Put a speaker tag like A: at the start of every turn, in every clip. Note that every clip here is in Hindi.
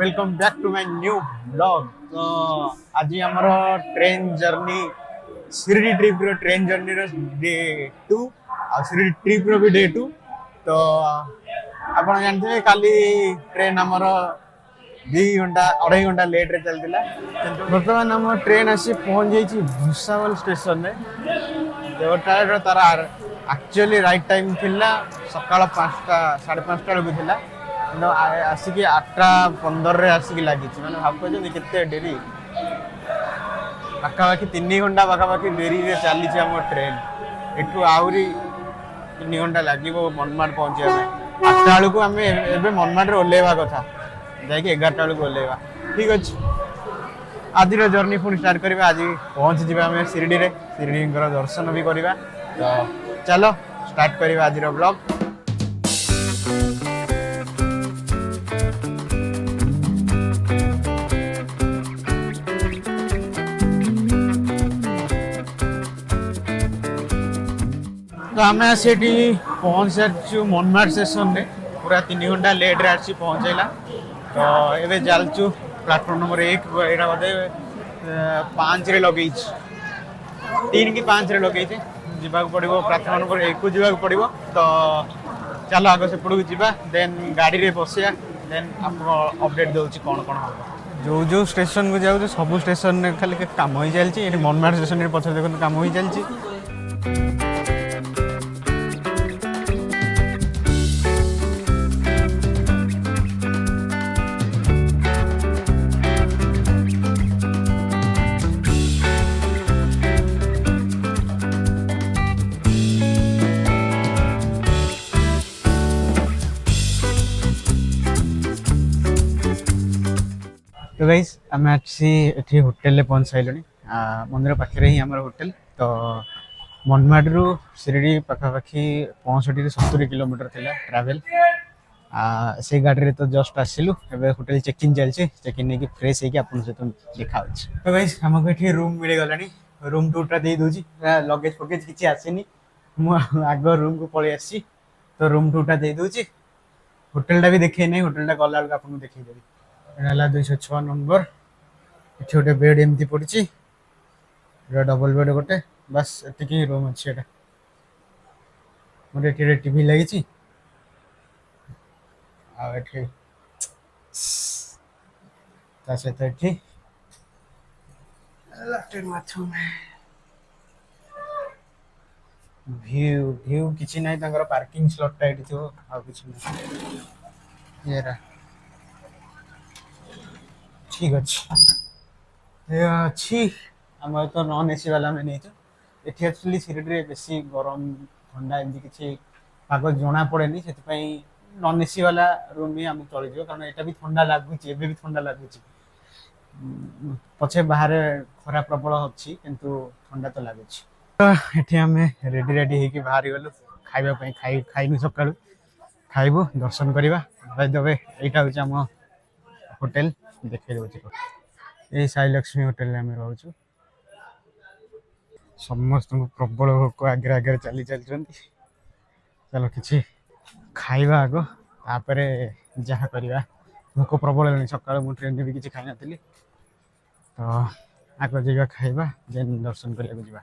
A: Welcome back to my new blog. तो आज आमर ट्रेन जर्नी शिरडी ट्रिप रो ट्रेन जर्नी रो डे 2 आ शिरडी ट्रिप रो भी डे 2। तो आपण जानते काली ट्रेन आमर 2 घंटा 2.5 घंटा लेट रे चलतिला। वर्तमान हम ट्रेन आसी पहुंच जाई भुसावल स्टेशन रे। जोटा रो तारा एक्चुअली राइट टाइम थिला सकाळ 5टा 5:30 बेलू थिला। आसिक 8:15 रे आसिक लगी मैंने भाव के डेरी पाखापाखि 3 घंटा पाखापाखि डेरी रे चली आम ट्रेन। एठू आहरी 3 घंटा लगे मनमाड पहुंचा 8टा बेलू आम ए मनमाड ओल्लेवा कथा जा 11टा बेलू ओल्लेवा। ठीक अच्छे आज जर्नी पुणी स्टार्ट करवा। आज पहुंच जावा आम शिरडी रे शिरडी दर्शन भी करवा। तो चलो स्टार्ट करवा आज ब्लॉग। तो आम से पहुंच सारी मनमाड स्टेशन रे पूरा 3 घंटा लेट रे आसी पहुंचेला। तो ये चलचु प्लाटफॉर्म नंबर 1 यहाँ बोधे 5 रे लगे 3 कि 5 रे लगे जावाक पड़ो प्लाटफॉर्म नंबर 1 को जावाक पड़ो। तो चलो आगे से पड़ू जा देन गाड़ी रे बसिया देन आपको अपडेट दूसरी कौन कौन हम जो जो स्टेशन को जाऊँ सब स्टेशन में खाली काम हो चलती। मनमाड स्टेशन पछे देखो काम हो चलती। तो गाइस आम आसी होटेल पहुंच सारे मंदिर पाखे ही आम होटेल। तो मनमाड रु शिरडी पाखापाखि 65-70 किलोमीटर थिला ट्रैवल। से गाड़ी तो जस्ट आसिलु एबे होटेल चेकिंग चलछि। चेकिंग नहीं कि फ्रेश होके आपन से देखा होछि। तो गाइस हमको एठी रूम मिल गलानी। रूम टूटा दे दोजी लगेज फगेज किछि आसेनी मु आग रूम को पळे आसी। तो रूम टूटा दे दोजी होटेल टा भी देखे नहीं। होटेल टा गला बेलू आपन देखै देबी। एला 206 नंबर एठी गोटे बेड एमती पड़ी डबल बेड गोटे बस एतिकी रूम अच्छी एटा मोर एठी टीवी लगी आ एठी ता से एठी लैट्रिन बाथरूम व्यू व्यू किछि नै तांगर पार्किंग स्लॉट टा एठी थो आ किछि नै येरा। ठीक अच्छी आम तो नॉन एसी वाला में नहीं ये एक्चुअली शिरडी बेसी गरम ठंडा एमती किसी पाग जना पड़े से नॉन एसी वाला रूम ही आम चल जाओ। कारण यहाँ भी ठंडा लगुच भी ठंडा लगुच पछे बाहर खरा प्रबल अच्छी किंतु ठंडा तो लगुच। तो ये आम रेडी रेडी होकर बाहरी गलु खाइबा खाइनु सका खाइबू दर्शन करवा। दबे यहाँ हूँ आम होटेल देखे ये साई लक्ष्मी होटेल में रोचु। समस्त प्रबल भोक आगे आगे चली चलती। चलो किसी खाइबा आग तापर जहाँ करवा। भोक प्रबल सका ट्रेन भी किसी खाई नी। तो आग जा खाइबा देन दर्शन करने जा।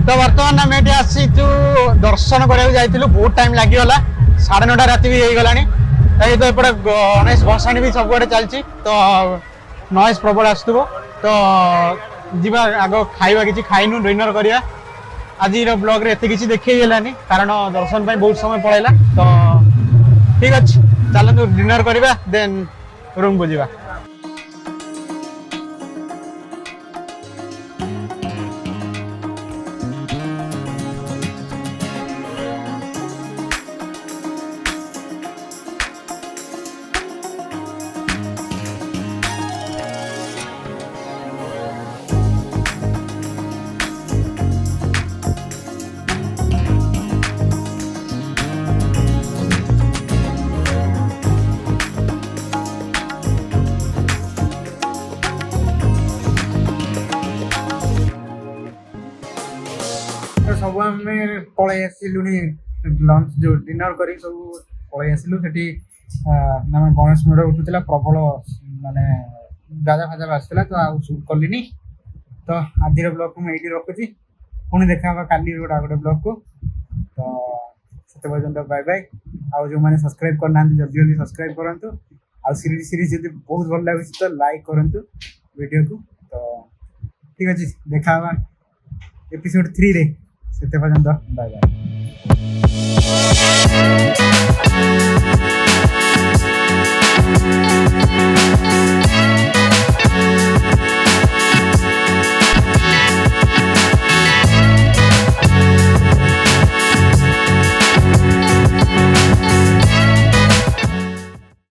A: तो वर्तमान आम ये आसी दर्शन कराया बहुत टाइम लगिगला 9:30 राति भी हो गला। तो एपटे गणेश भसाणी भी सबुआड़े चलती। तो नॉइज प्रबल आसुव। तो जीवा आग खाइबा किसी खाइनु डिनर करिया आज ब्लॉग रे एते किसी देखै गेलानी कारण दर्शन ପାଇଁ बहुत समय पळैला तो ठीक अछि चलନ୍ତୁ डिनर करबा देन रूम को जीवा। सब आम पलि आसलु लंच जो डिनर कर सब पलि आसलु से गणेश मेढ़ उठूला प्रबल माने गाजा फाजा बासला तो आउ शूट कलिनी तो आज ब्लॉग को मुझे रखुची पुणी देखा काली गोटे गोटे ब्लॉग को तो से पर्यटन बाय बाय आउ जो मैंने सब्सक्राइब करना जल्दी जल्दी सब्सक्राइब करूँ आ सीरीज सीरीज जब बहुत भल लगे तो लाइक करूँ वीडियो को तो ठीक अच्छे देखा एपिसोड 3 रे से पर्यटन बाय बाय।